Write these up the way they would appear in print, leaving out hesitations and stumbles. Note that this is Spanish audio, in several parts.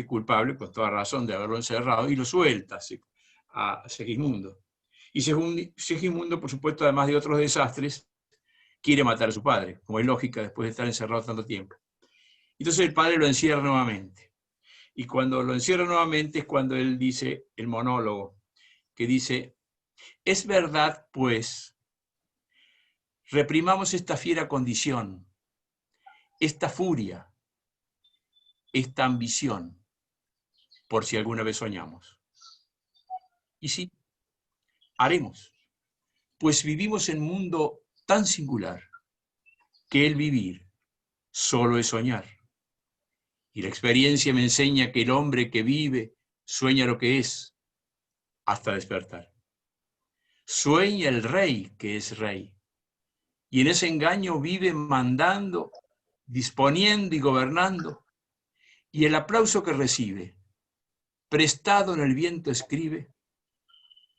culpable, con toda razón, de haberlo encerrado, y lo suelta a Segismundo. Y Segismundo, por supuesto, además de otros desastres, quiere matar a su padre, como es lógica después de estar encerrado tanto tiempo. Entonces el padre lo encierra nuevamente. Y cuando lo encierra nuevamente es cuando él dice el monólogo, que dice: es verdad, pues, reprimamos esta fiera condición, esta furia, esta ambición, por si alguna vez soñamos. Y sí, haremos, pues vivimos en un mundo tan singular que el vivir solo es soñar. Y la experiencia me enseña que el hombre que vive sueña lo que es hasta despertar. Sueña el rey que es rey. Y en ese engaño vive mandando, disponiendo y gobernando. Y el aplauso que recibe, prestado en el viento escribe,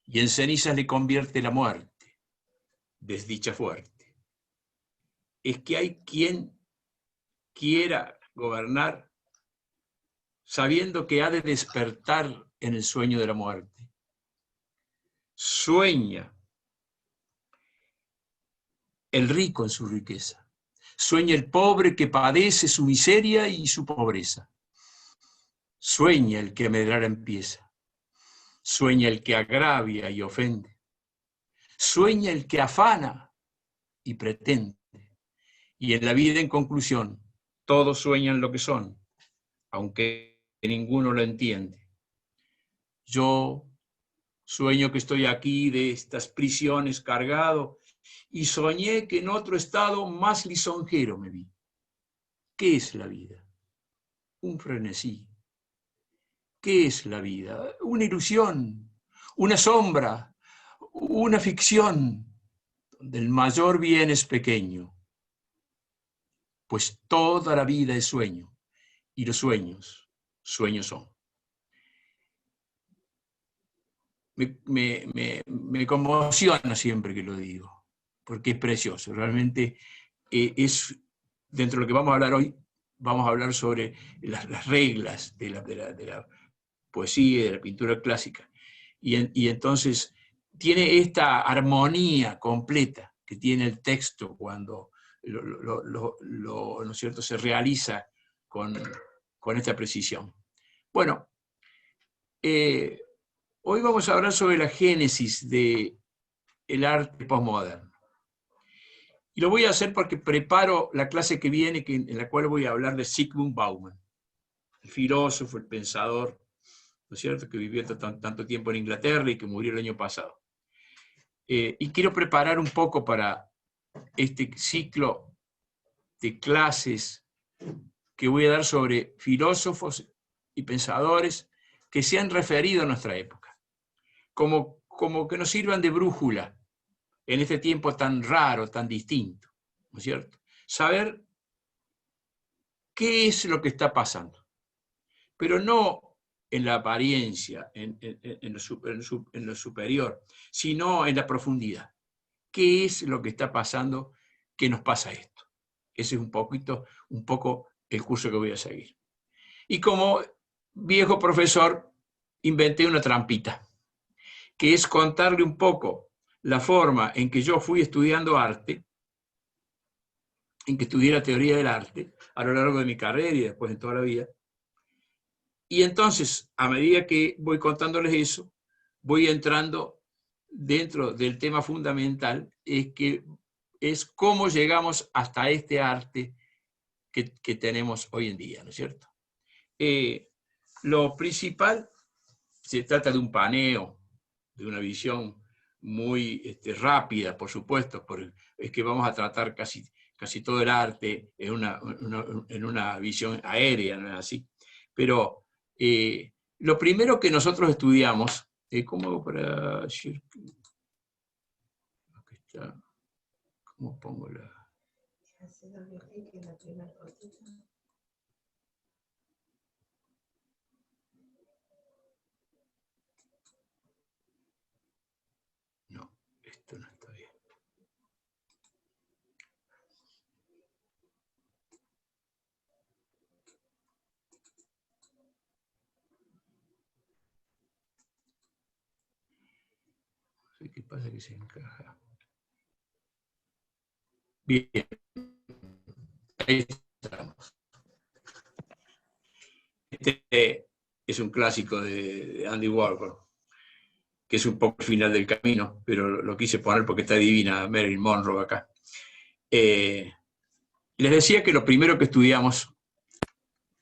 y en cenizas le convierte la muerte, desdicha fuerte. Es que hay quien quiera gobernar sabiendo que ha de despertar en el sueño de la muerte. Sueña el rico en su riqueza. Sueña el pobre que padece su miseria y su pobreza. Sueña el que medrar empieza. Sueña el que agravia y ofende. Sueña el que afana y pretende. Y en la vida, en conclusión, todos sueñan lo que son, aunque ninguno lo entiende. Yo sueño que estoy aquí de estas prisiones cargado y soñé que en otro estado más lisonjero me vi. ¿Qué es la vida? Un frenesí. ¿Qué es la vida? Una ilusión, una sombra, una ficción, donde el mayor bien es pequeño, pues toda la vida es sueño, y los sueños, sueños son. Me conmociona siempre que lo digo, porque es precioso, realmente es, dentro de lo que vamos a hablar hoy, vamos a hablar sobre las reglas de la poesía y de la pintura clásica. Y entonces tiene esta armonía completa que tiene el texto cuando ¿no es cierto?, se realiza con esta precisión. Bueno, hoy vamos a hablar sobre la génesis del arte postmoderno. Y lo voy a hacer porque preparo la clase que viene, en la cual voy a hablar de Zygmunt Bauman, el filósofo, el pensador, ¿no es cierto?, que vivió tanto tiempo en Inglaterra y que murió el año pasado. Y quiero preparar un poco para este ciclo de clases que voy a dar sobre filósofos y pensadores que se han referido a nuestra época, como que nos sirvan de brújula en este tiempo tan raro, tan distinto, ¿no es cierto? Saber qué es lo que está pasando, pero no en la apariencia, en lo superior, sino en la profundidad. ¿Qué es lo que está pasando que nos pasa esto? Ese es un poco el curso que voy a seguir. Y como viejo profesor, inventé una trampita, que es contarle un poco la forma en que yo fui estudiando arte, en que estudié la teoría del arte a lo largo de mi carrera y después en toda la vida. Y entonces, a medida que voy contándoles eso, voy entrando dentro del tema fundamental, es cómo llegamos hasta este arte que tenemos hoy en día, ¿no es cierto? Lo principal, se trata de un paneo, de una visión muy rápida, por supuesto, es que vamos a tratar casi todo el arte en una visión aérea, ¿no es así? Pero lo primero que nosotros estudiamos, ¿cómo hago para decir? Aquí está. ¿Cómo pongo la...? No, esto no está bien. ¿Qué pasa que se encaja? Bien, ahí estamos. Este es un clásico de Andy Warhol, que es un poco el final del camino, pero lo quise poner porque está divina Marilyn Monroe acá. Les decía que lo primero que estudiamos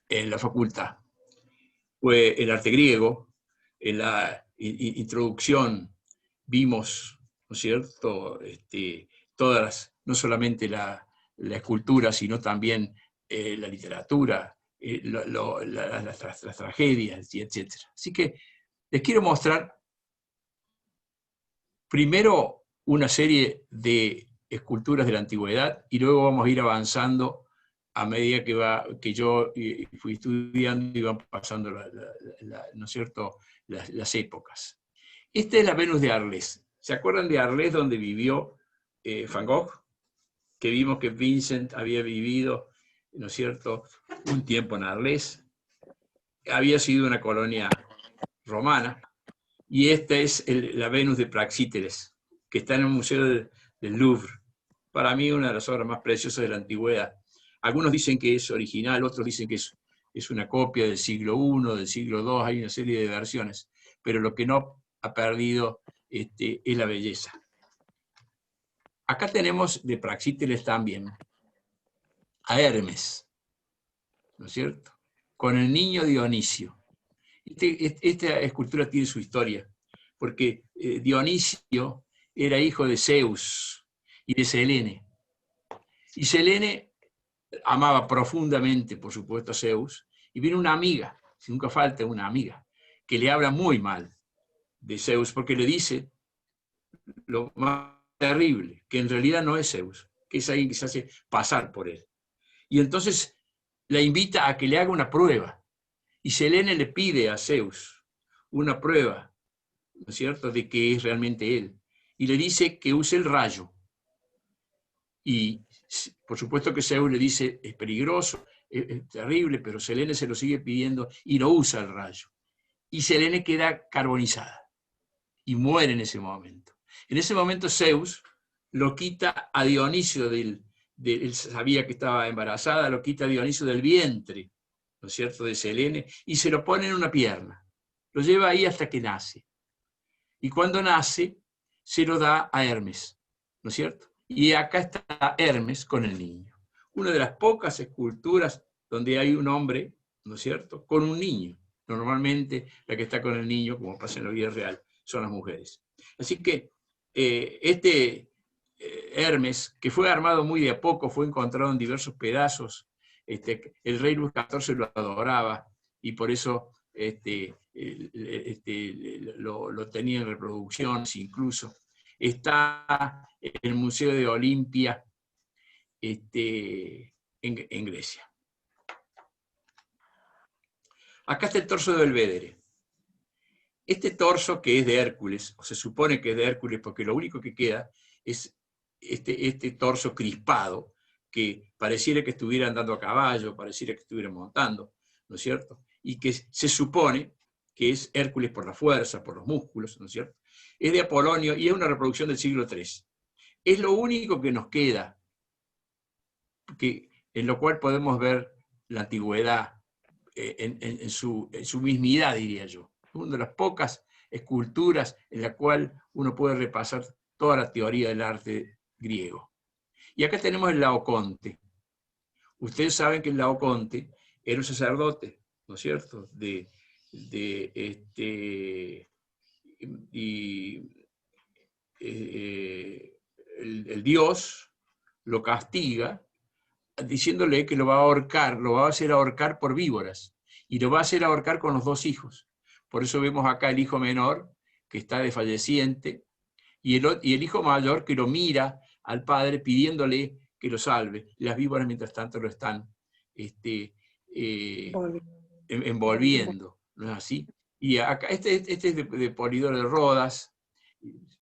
en la facultad fue el arte griego. En la introducción vimos, ¿no es cierto?, todas no solamente la escultura, sino también la literatura, las tragedias, etc. Así que les quiero mostrar primero una serie de esculturas de la antigüedad y luego vamos a ir avanzando a medida que yo fui estudiando y van pasando ¿no es cierto?, las épocas. Esta es la Venus de Arles. ¿Se acuerdan de Arles, donde vivió Van Gogh? Que vimos que Vincent había vivido, ¿no es cierto?, un tiempo en Arles. Había sido una colonia romana. Y esta es la Venus de Praxíteles, que está en el Museo del Louvre. Para mí, una de las obras más preciosas de la antigüedad. Algunos dicen que es original, otros dicen que es una copia del siglo I, del siglo II, hay una serie de versiones, pero lo que no ha perdido es la belleza. Acá tenemos de Praxíteles también a Hermes, ¿no es cierto?, con el niño Dionisio. Esta escultura tiene su historia, porque Dionisio era hijo de Zeus y de Selene. Y Selene amaba profundamente, por supuesto, a Zeus, y viene una amiga, si nunca falta una amiga, que le habla muy mal de Zeus, porque le dice lo más terrible, que en realidad no es Zeus, que es alguien que se hace pasar por él. Y entonces la invita a que le haga una prueba, y Selene le pide a Zeus una prueba, ¿no es cierto?, de que es realmente él. Y le dice que use el rayo. Y por supuesto que Zeus le dice, es peligroso, es terrible, pero Selene se lo sigue pidiendo y no usa el rayo. Y Selene queda carbonizada y muere en ese momento. En ese momento Zeus lo quita a Dionisio él sabía que estaba embarazada, lo quita a Dionisio del vientre, ¿no es cierto?, de Selene, y se lo pone en una pierna. Lo lleva ahí hasta que nace. Y cuando nace, se lo da a Hermes, ¿no es cierto? Y acá está Hermes con el niño. Una de las pocas esculturas donde hay un hombre, ¿no es cierto?, con un niño. Normalmente la que está con el niño, como pasa en la vida real, son las mujeres. Así que Hermes, que fue armado muy de a poco, fue encontrado en diversos pedazos. El rey Luis XIV lo adoraba y por eso lo tenía en reproducciones incluso. Está en el Museo de Olimpia en Grecia. Acá está el torso de Belvedere. Este torso, que es de Hércules, o se supone que es de Hércules porque lo único que queda es este torso crispado, que pareciera que estuviera andando a caballo, pareciera que estuviera montando, ¿no es cierto? Y que se supone que es Hércules por la fuerza, por los músculos, ¿no es cierto? Es de Apolonio y es una reproducción del siglo III. Es lo único que nos queda, en lo cual podemos ver la antigüedad en su mismidad, diría yo. Una de las pocas esculturas en la cual uno puede repasar toda la teoría del arte griego. Y acá tenemos el Laoconte. Ustedes saben que el Laoconte era un sacerdote, ¿no es cierto?, el dios lo castiga diciéndole que lo va a ahorcar, lo va a hacer ahorcar por víboras, y lo va a hacer ahorcar con los dos hijos. Por eso vemos acá el hijo menor, que está desfalleciente, y el hijo mayor que lo mira al padre pidiéndole que lo salve. Las víboras, mientras tanto, lo están envolviendo, ¿no es así? Y acá, este es de Polidoro de Rodas.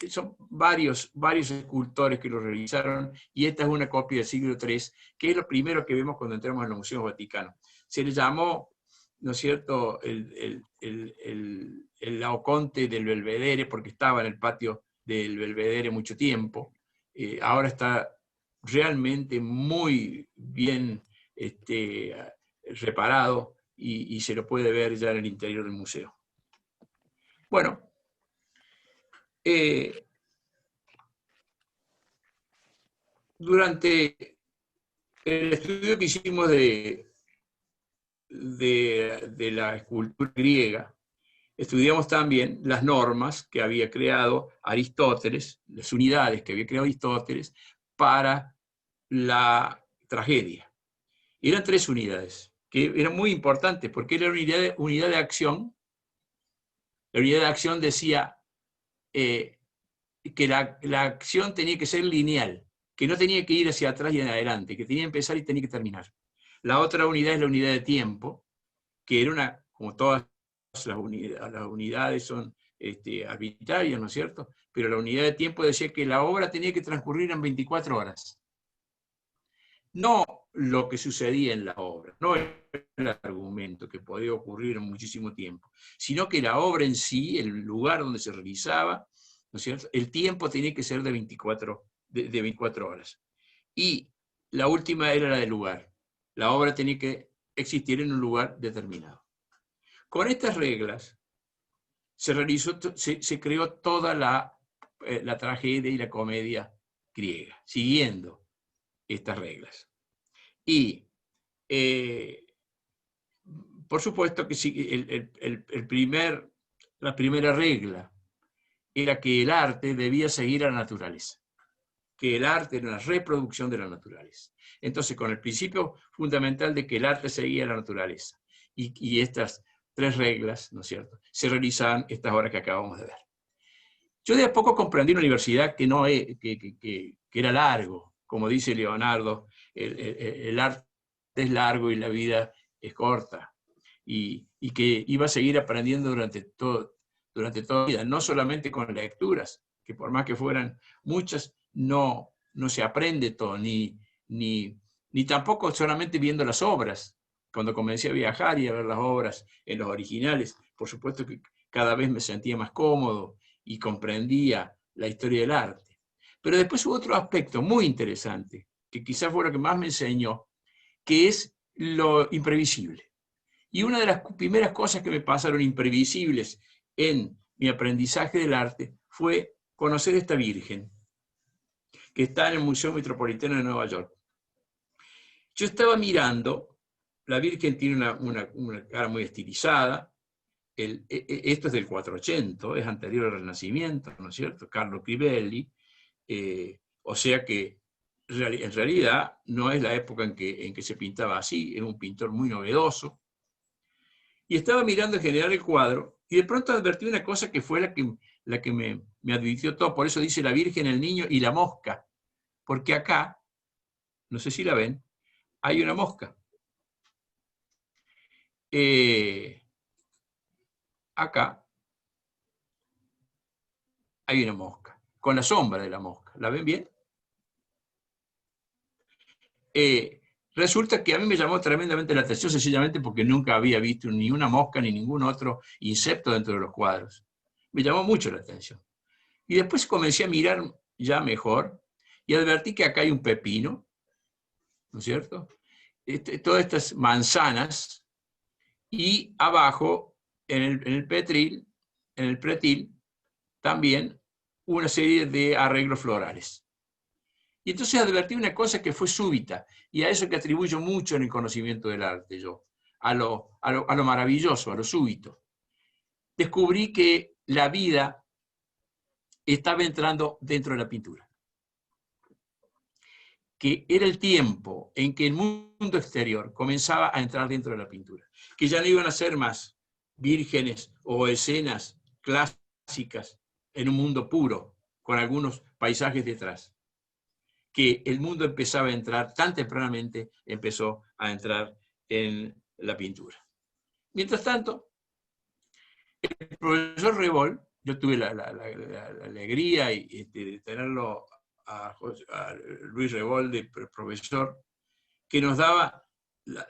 Son varios escultores que lo realizaron, y esta es una copia del siglo III, que es lo primero que vemos cuando entramos en los museos vaticanos. Se le llamó, ¿no es cierto?, el Laoconte del Belvedere, porque estaba en el patio del Belvedere mucho tiempo. Ahora está realmente muy bien reparado y se lo puede ver ya en el interior del museo. Bueno, durante el estudio que hicimos de la escultura griega, estudiamos también las normas que había creado Aristóteles, las unidades que había creado Aristóteles para la tragedia. Eran 3 unidades, que eran muy importantes, porque era una unidad de acción. La unidad de acción decía que la acción tenía que ser lineal, que no tenía que ir hacia atrás y en adelante, que tenía que empezar y tenía que terminar. La otra unidad es la unidad de tiempo, que era como todas las unidades son arbitrarias, ¿no es cierto? Pero la unidad de tiempo decía que la obra tenía que transcurrir en 24 horas. No lo que sucedía en la obra, no el argumento que podía ocurrir en muchísimo tiempo, sino que la obra en sí, el lugar donde se realizaba, ¿no es cierto? El tiempo tenía que ser de 24 horas. Y la última era la del lugar. La obra tenía que existir en un lugar determinado. Con estas reglas se creó toda la tragedia y la comedia griega, siguiendo estas reglas. Y por supuesto que la primera regla era que el arte debía seguir a la naturaleza, que el arte era una reproducción de la naturaleza. Entonces, con el principio fundamental de que el arte seguía a la naturaleza y estas 3 reglas, ¿no es cierto?, se realizaban estas obras que acabamos de ver. Yo de a poco comprendí en la universidad que era largo, como dice Leonardo, el arte es largo y la vida es corta, y que iba a seguir aprendiendo durante toda la vida, no solamente con lecturas, que por más que fueran muchas, no se aprende todo, ni tampoco solamente viendo las obras. Cuando comencé a viajar y a ver las obras en los originales, por supuesto que cada vez me sentía más cómodo y comprendía la historia del arte. Pero después hubo otro aspecto muy interesante, que quizás fue lo que más me enseñó, que es lo imprevisible. Y una de las primeras cosas que me pasaron imprevisibles en mi aprendizaje del arte fue conocer esta Virgen, que está en el Museo Metropolitano de Nueva York. Yo estaba mirando, la Virgen tiene una cara muy estilizada, esto es del 480, es anterior al Renacimiento, ¿no es cierto? Carlo Crivelli, o sea que en realidad no es la época en que se pintaba así, es un pintor muy novedoso. Y estaba mirando en general el cuadro, y de pronto advertí una cosa que fue la que me advirtió todo, por eso dice la Virgen, el niño y la mosca, porque acá, no sé si la ven, hay una mosca. Acá hay una mosca, con la sombra de la mosca. ¿La ven bien? Resulta que a mí me llamó tremendamente la atención, sencillamente porque nunca había visto ni una mosca ni ningún otro insecto dentro de los cuadros. Me llamó mucho la atención. Y después comencé a mirar ya mejor y advertí que acá hay un pepino, ¿no es cierto? Todas estas manzanas, y abajo, en el pretil, también una serie de arreglos florales. Y entonces advertí una cosa que fue súbita, y a eso que atribuyo mucho en el conocimiento del arte yo, a lo maravilloso, a lo súbito. Descubrí que la vida estaba entrando dentro de la pintura. Que era el tiempo en que el mundo exterior comenzaba a entrar dentro de la pintura. Que ya no iban a ser más vírgenes o escenas clásicas en un mundo puro, con algunos paisajes detrás. Que el mundo empezaba a entrar, tan tempranamente empezó a entrar en la pintura. Mientras tanto, el profesor Revol, yo tuve la alegría de tenerlo a Luis Revol de profesor, que nos daba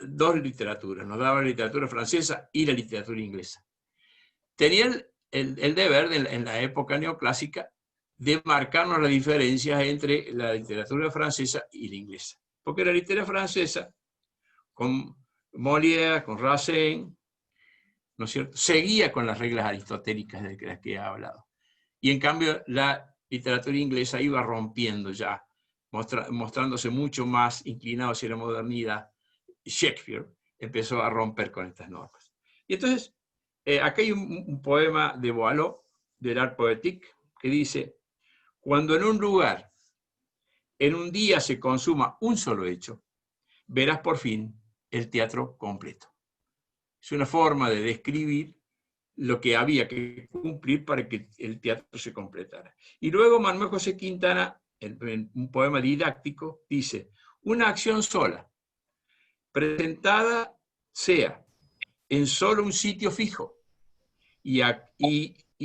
2 literaturas, nos daba la literatura francesa y la literatura inglesa. Tenía el deber en la época neoclásica de marcarnos las diferencias entre la literatura francesa y la inglesa. Porque la literatura francesa, con Molière, con Racine, ¿no es cierto?, seguía con las reglas aristotélicas de las que he hablado. Y en cambio la literatura inglesa iba rompiendo ya, mostrándose mucho más inclinado hacia la modernidad. Shakespeare empezó a romper con estas normas. Y entonces, acá hay un poema de Boileau, del Art Poétique, que dice: cuando en un lugar, en un día se consuma un solo hecho, verás por fin el teatro completo. Es una forma de describir lo que había que cumplir para que el teatro se completara. Y luego Manuel José Quintana, en un poema didáctico, dice: una acción sola, presentada sea en solo un sitio fijo y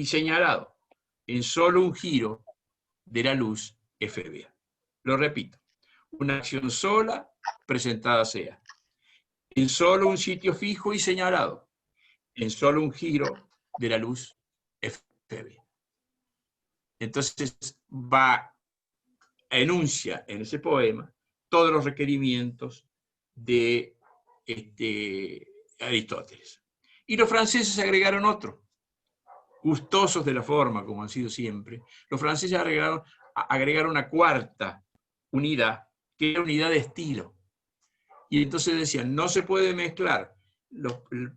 señalado, en solo un giro de la luz efébrea. Lo repito: una acción sola, presentada sea en solo un sitio fijo y señalado, en solo un giro de la luz efébrea. Entonces enuncia en ese poema todos los requerimientos de Aristóteles. Y los franceses agregaron otro, gustosos de la forma, como han sido siempre. Los franceses agregaron una cuarta unidad, que era unidad de estilo. Y entonces decían: no se puede mezclar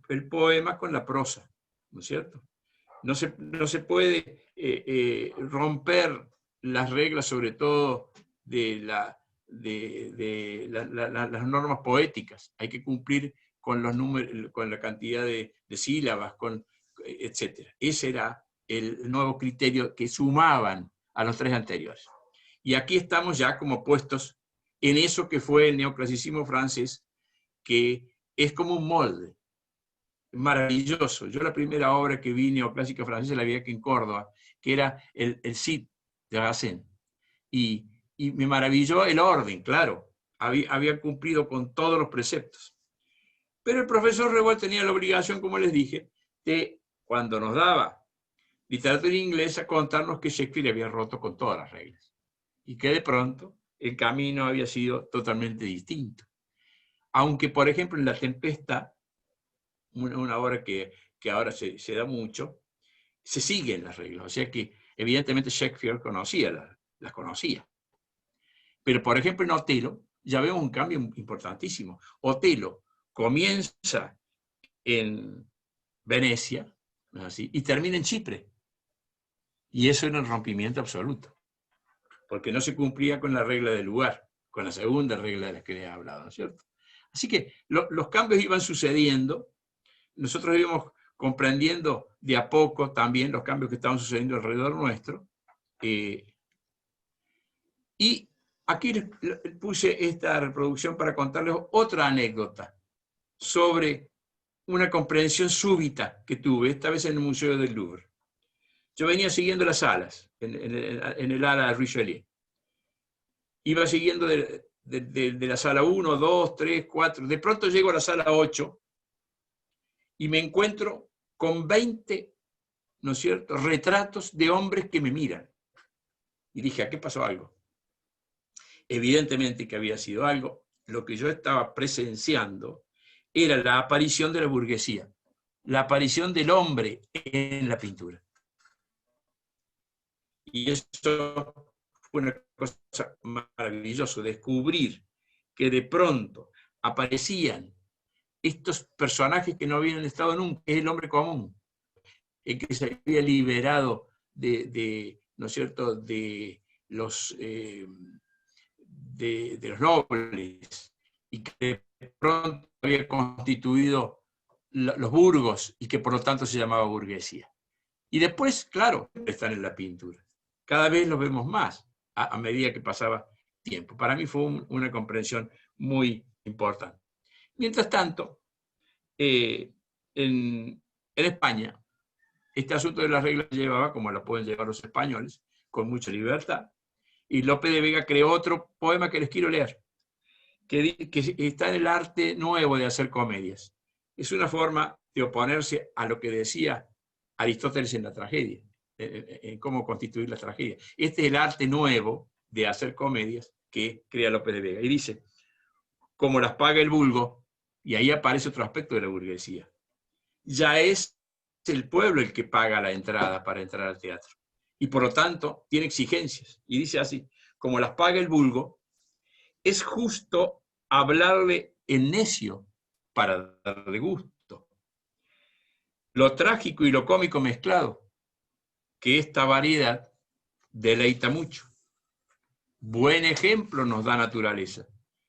el poema con la prosa, ¿no es cierto? No se puede romper las reglas, sobre todo de las normas poéticas. Hay que cumplir con los números, con la cantidad de sílabas, etc. Ese era el nuevo criterio que sumaban a los tres anteriores. Y aquí estamos ya como puestos en eso que fue el neoclasicismo francés, que es como un molde maravilloso. Yo la primera obra que vi neoclásica francesa la vi aquí en Córdoba, que era el Cid de Racine. Y me maravilló el orden, claro. Había cumplido con todos los preceptos. Pero el profesor Revolt tenía la obligación, como les dije, de, cuando nos daba literatura inglesa, contarnos que Shakespeare había roto con todas las reglas. Y que de pronto el camino había sido totalmente distinto. Aunque, por ejemplo, en La Tempesta, una obra que ahora se da mucho, se siguen las reglas. O sea que, evidentemente, Shakespeare las conocía. Pero, por ejemplo, en Otelo ya vemos un cambio importantísimo. Otelo comienza en Venecia, ¿no es así?, y termina en Chipre. Y eso era un rompimiento absoluto, porque no se cumplía con la regla del lugar, con la segunda regla de la que les he hablado, ¿no es cierto? Así que los cambios iban sucediendo. Nosotros íbamos comprendiendo de a poco también los cambios que estaban sucediendo alrededor nuestro. Y aquí les puse esta reproducción para contarles otra anécdota sobre una comprensión súbita que tuve, esta vez en el Museo del Louvre. Yo venía siguiendo las salas, en el ala de Richelieu. Iba siguiendo de la sala 1, 2, 3, 4. De pronto llego a la sala 8 y me encuentro con 20, ¿no es cierto?, retratos de hombres que me miran. Y dije: ¿a qué pasó algo? Evidentemente que había sido algo. Lo que yo estaba presenciando era la aparición de la burguesía, la aparición del hombre en la pintura. Y eso fue una cosa maravillosa, descubrir que de pronto aparecían estos personajes que no habían estado nunca. Es el hombre común, el que se había liberado ¿no es cierto?, de los nobles, y que de pronto había constituido los burgos, y que por lo tanto se llamaba burguesía. Y después, claro, están en la pintura. Cada vez los vemos más a medida que pasaba tiempo. Para mí fue una comprensión muy importante. Mientras tanto, en España, este asunto de las reglas llevaba, como lo pueden llevar los españoles, con mucha libertad. Y Lope de Vega creó otro poema que les quiero leer, que está en el arte nuevo de hacer comedias. Es una forma de oponerse a lo que decía Aristóteles en la tragedia. en cómo constituir las tragedias. Este es el arte nuevo de hacer comedias que crea López de Vega. Y dice, como las paga el vulgo, y ahí aparece otro aspecto de la burguesía. Ya es el pueblo el que paga la entrada para entrar al teatro. Y por lo tanto, tiene exigencias. Y dice así, como las paga el vulgo, es justo hablarle en necio para darle gusto. Lo trágico y lo cómico mezclado, que esta variedad deleita mucho. Buen ejemplo nos da naturaleza,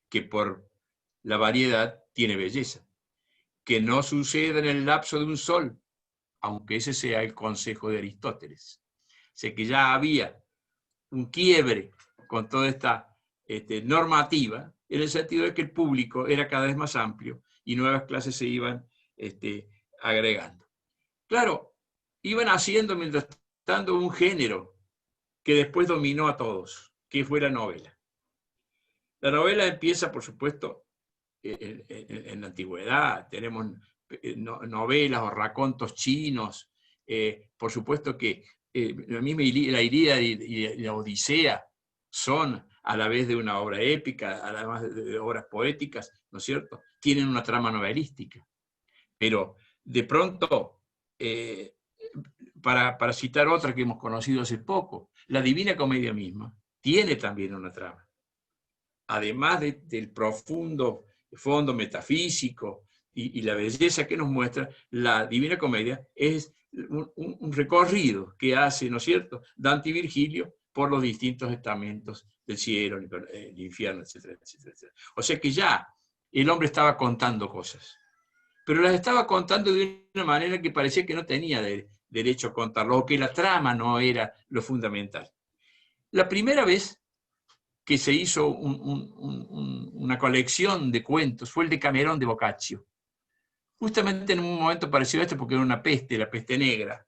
que por la variedad tiene belleza. Que no suceda en el lapso de un sol, aunque ese sea el consejo de Aristóteles. Sé que ya había un quiebre con toda esta normativa, en el sentido de que el público era cada vez más amplio y nuevas clases se iban agregando. Claro, iban haciendo mientras tanto un género que después dominó a todos, que fue la novela. La novela empieza, por supuesto, en la antigüedad. Tenemos novelas o racontos chinos. Por supuesto que la misma la Ilíada y la Odisea son a la vez de una obra épica, a la vez de obras poéticas, ¿no es cierto? Tienen una trama novelística. Pero de pronto, para citar otra que hemos conocido hace poco, la Divina Comedia misma tiene también una trama. Además del profundo fondo metafísico y la belleza que nos muestra, la Divina Comedia es un recorrido que hace, ¿no es cierto?, Dante y Virgilio por los distintos estamentos del cielo, el infierno, etcétera, etcétera, etcétera. O sea que ya el hombre estaba contando cosas, pero las estaba contando de una manera que parecía que no tenía derecho a contarlo, o que la trama no era lo fundamental. La primera vez que se hizo una colección de cuentos fue el Decamerón de Boccaccio. Justamente en un momento parecido a este, porque era una peste, la peste negra.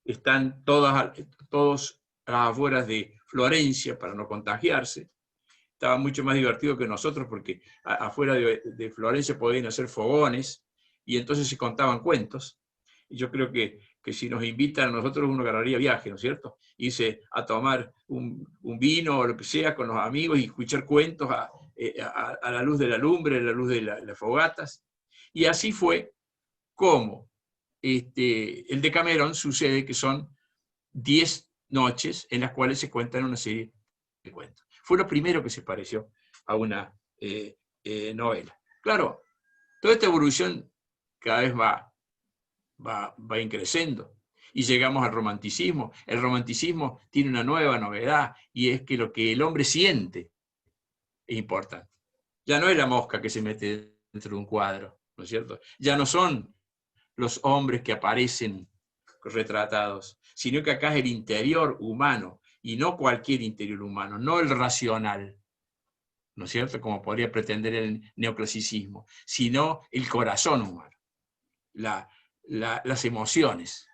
Están todos a las afueras de Florencia para no contagiarse. Estaba mucho más divertido que nosotros porque afuera de Florencia podían hacer fogones y entonces se contaban cuentos. Y yo creo que si nos invitan a nosotros uno ganaría viaje, ¿no es cierto? Irse a tomar un vino o lo que sea con los amigos y escuchar cuentos a la luz de la lumbre, a la luz de las fogatas. Y así fue como el Decamerón sucede que son 10 noches en las cuales se cuentan una serie de cuentos. Fue lo primero que se pareció a una novela. Claro, toda esta evolución cada vez va increciendo. Y llegamos al romanticismo. El romanticismo tiene una nueva novedad, y es que lo que el hombre siente es importante. Ya no es la mosca que se mete dentro de un cuadro, ¿no es cierto? Ya no son los hombres que aparecen retratados, sino que acá es el interior humano, y no cualquier interior humano, no el racional, ¿no es cierto?, como podría pretender el neoclasicismo, sino el corazón humano, las emociones.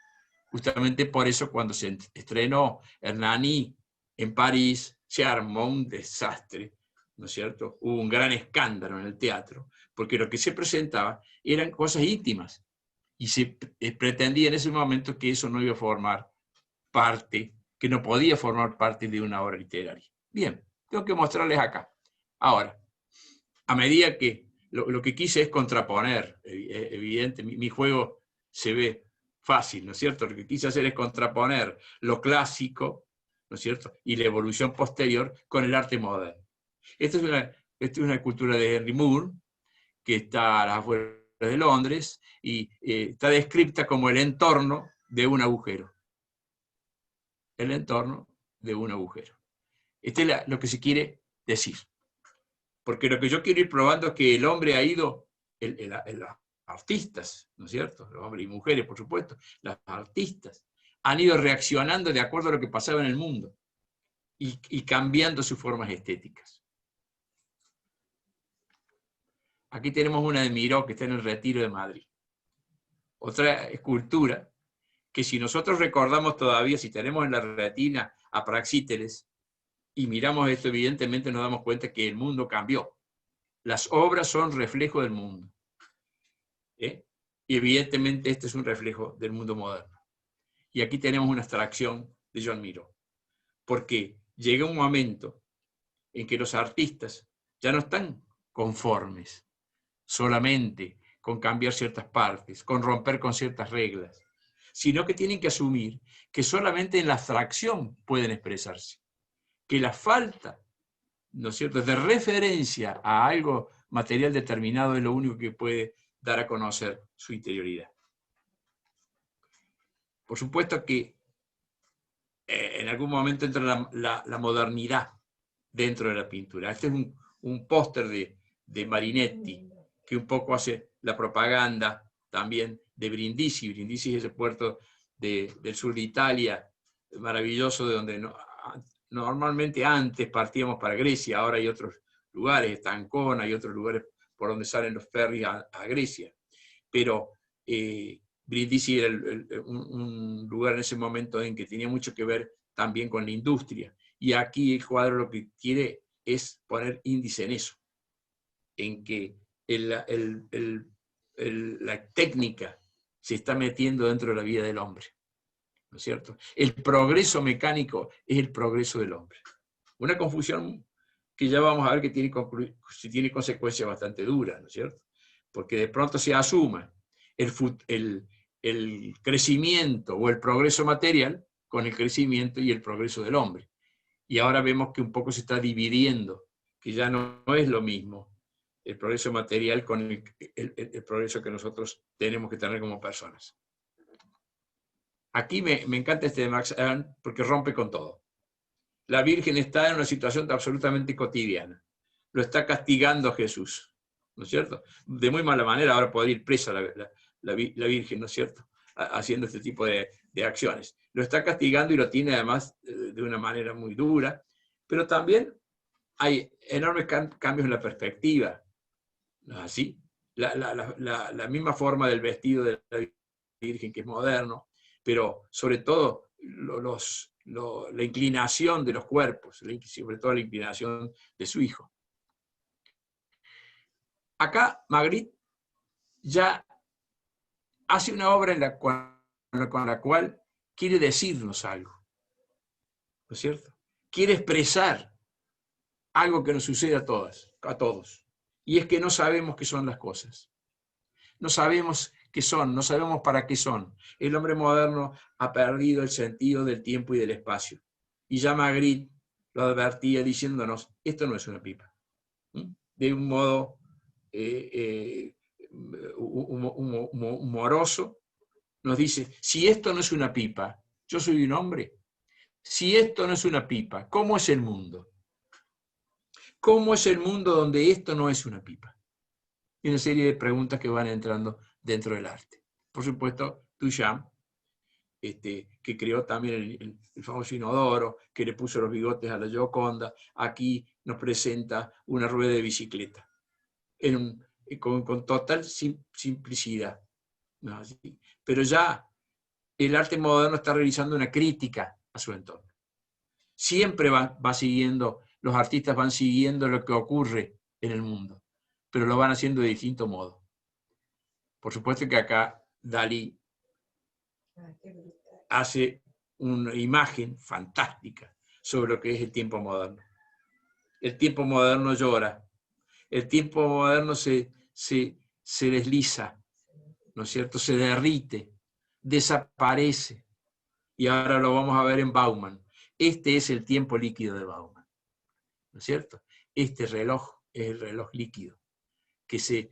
Justamente por eso cuando se estrenó Hernani en París, se armó un desastre, ¿no es cierto? Hubo un gran escándalo en el teatro, porque lo que se presentaba eran cosas íntimas, y se pretendía en ese momento que eso no iba a formar parte, que no podía formar parte de una obra literaria. Bien, tengo que mostrarles acá. Ahora, a medida que lo que quise es contraponer, evidente, mi juego se ve fácil, ¿no es cierto? Lo que quise hacer es contraponer lo clásico, ¿no es cierto?, y la evolución posterior con el arte moderno. Esta es una cultura de Henry Moore, que está a las afueras de Londres, y está descrita como el entorno de un agujero. El entorno de un agujero. Este es lo que se quiere decir. Porque lo que yo quiero ir probando es que el hombre ha ido, los artistas, ¿no es cierto?, los hombres y mujeres, por supuesto, los artistas, han ido reaccionando de acuerdo a lo que pasaba en el mundo y cambiando sus formas estéticas. Aquí tenemos una de Miró, que está en el Retiro de Madrid. Otra escultura que, si nosotros recordamos todavía, si tenemos en la retina a Praxíteles y miramos esto, evidentemente nos damos cuenta que el mundo cambió. Las obras son reflejo del mundo. Y evidentemente este es un reflejo del mundo moderno. Y aquí tenemos una abstracción de John Miro, porque llega un momento en que los artistas ya no están conformes solamente con cambiar ciertas partes, con romper con ciertas reglas, sino que tienen que asumir que solamente en la abstracción pueden expresarse, que la falta, ¿no es cierto?, de referencia a algo material determinado es lo único que puede dar a conocer su interioridad. Por supuesto que en algún momento entra la modernidad dentro de la pintura. Este es un póster de Marinetti, que un poco hace la propaganda también de Brindisi. Brindisi es ese puerto del sur de Italia, maravilloso, de donde normalmente antes partíamos para Grecia, ahora hay otros lugares, está Ancona, hay otros lugares por donde salen los ferries a Grecia. Pero Brindisi era un lugar en ese momento en que tenía mucho que ver también con la industria. Y aquí el cuadro lo que quiere es poner índice en eso, en que la técnica se está metiendo dentro de la vida del hombre, ¿no es cierto? El progreso mecánico es el progreso del hombre. Una confusión que ya vamos a ver que tiene consecuencias bastante duras, ¿no es cierto? Porque de pronto se asuma el crecimiento o el progreso material con el crecimiento y el progreso del hombre. Y ahora vemos que un poco se está dividiendo, que ya no es lo mismo el progreso material con el progreso que nosotros tenemos que tener como personas. Aquí me encanta este de Max Ernst porque rompe con todo. La Virgen está en una situación absolutamente cotidiana. Lo está castigando Jesús, ¿no es cierto? De muy mala manera, ahora podría ir presa la Virgen, ¿no es cierto?, haciendo este tipo de acciones. Lo está castigando y lo tiene además de una manera muy dura, pero también hay enormes cambios en la perspectiva, ¿no es así? La misma forma del vestido de la Virgen, que es moderno, pero sobre todo la inclinación de los cuerpos, sobre todo la inclinación de su hijo. Acá Magritte ya hace una obra con la cual quiere decirnos algo, ¿no es cierto? Quiere expresar algo que nos sucede a todos, y es que no sabemos qué son las cosas. No sabemos qué son, no sabemos para qué son. El hombre moderno ha perdido el sentido del tiempo y del espacio. Y ya Magritte lo advertía diciéndonos, esto no es una pipa. De un modo humoroso, nos dice, si esto no es una pipa, yo soy un hombre. Si esto no es una pipa, ¿cómo es el mundo? ¿Cómo es el mundo donde esto no es una pipa? Y una serie de preguntas que van entrando dentro del arte. Por supuesto, Duchamp, que creó también el famoso inodoro, que le puso los bigotes a la Gioconda, aquí nos presenta una rueda de bicicleta, con total simplicidad. ¿No? Pero ya el arte moderno está realizando una crítica a su entorno. Siempre va siguiendo, los artistas van siguiendo lo que ocurre en el mundo, pero lo van haciendo de distinto modo. Por supuesto que acá Dalí hace una imagen fantástica sobre lo que es el tiempo moderno. El tiempo moderno llora, el tiempo moderno se desliza, ¿no es cierto?, se derrite, desaparece. Y ahora lo vamos a ver en Bauman. Este es el tiempo líquido de Bauman, ¿no es cierto? Este reloj es el reloj líquido, que se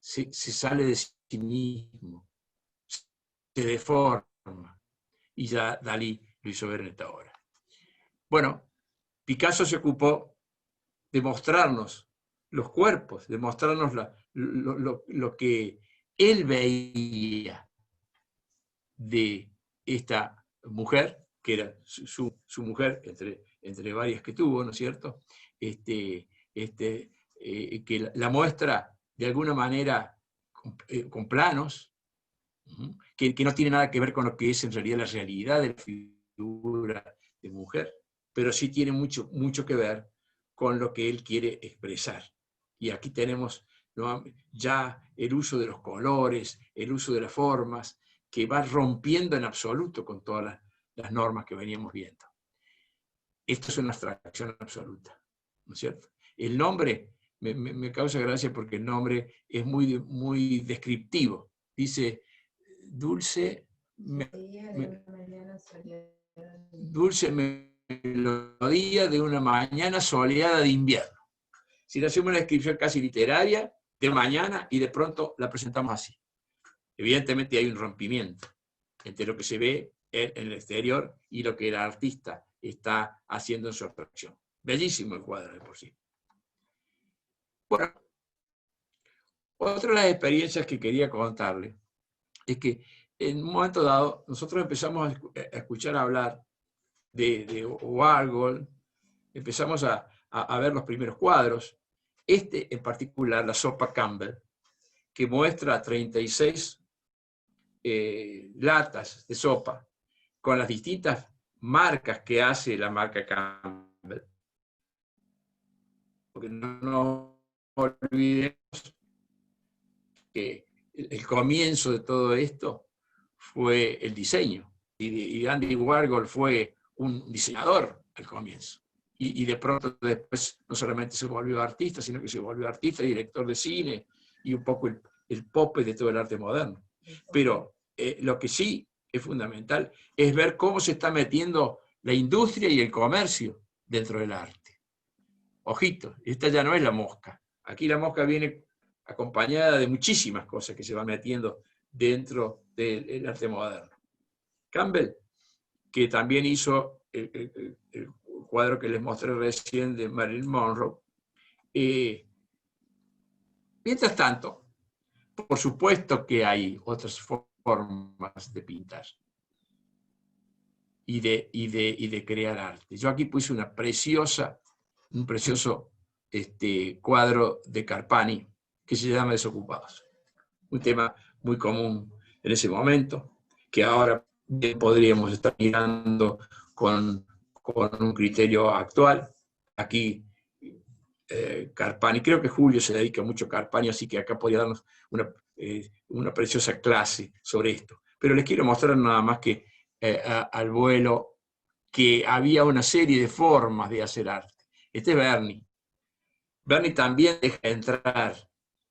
sale de sí mismo, se deforma, y ya Dalí lo hizo ver en esta obra. Bueno, Picasso se ocupó de mostrarnos los cuerpos, de mostrarnos lo que él veía de esta mujer, que era su mujer, entre varias que tuvo, ¿no es cierto? Que la muestra de alguna manera con planos, que no tiene nada que ver con lo que es en realidad la realidad de la figura de mujer, pero sí tiene mucho que ver con lo que él quiere expresar. Y aquí tenemos, ¿no?, ya el uso de los colores, el uso de las formas, que va rompiendo en absoluto con todas las normas que veníamos viendo. Esto es una abstracción absoluta, ¿no es cierto? El nombre me causa gracia porque el nombre es muy, muy descriptivo. Dice, dulce melodía de una mañana soleada de invierno. Si le hacemos una descripción casi literaria de mañana y de pronto la presentamos así. Evidentemente hay un rompimiento entre lo que se ve en el exterior y lo que el artista está haciendo en su abstracción. Bellísimo el cuadro de por sí. Bueno, otra de las experiencias que quería contarle es que en un momento dado nosotros empezamos a escuchar hablar de Warhol, empezamos a ver los primeros cuadros, este en particular, la sopa Campbell, que muestra 36 latas de sopa con las distintas marcas que hace la marca Campbell. Porque no nos olvidemos que el comienzo de todo esto fue el diseño. Y Andy Warhol fue un diseñador al comienzo. Y de pronto después no solamente se volvió artista, sino que se volvió artista, director de cine y un poco el pope de todo el arte moderno. Pero lo que sí es fundamental es ver cómo se está metiendo la industria y el comercio dentro del arte. Ojito, esta ya no es la mosca. Aquí la mosca viene acompañada de muchísimas cosas que se van metiendo dentro del arte moderno. Campbell, que también hizo el cuadro que les mostré recién de Marilyn Monroe. Mientras tanto, por supuesto que hay otras formas de pintar y de crear arte. Yo aquí puse un precioso cuadro de Carpani que se llama Desocupados. Un tema muy común en ese momento, que ahora podríamos estar mirando con un criterio actual. Aquí Carpani, creo que Julio se dedica mucho a Carpani, así que acá podría darnos una preciosa clase sobre esto. Pero les quiero mostrar nada más que al vuelo que había una serie de formas de hacer arte. Este es Berni. Berni también deja entrar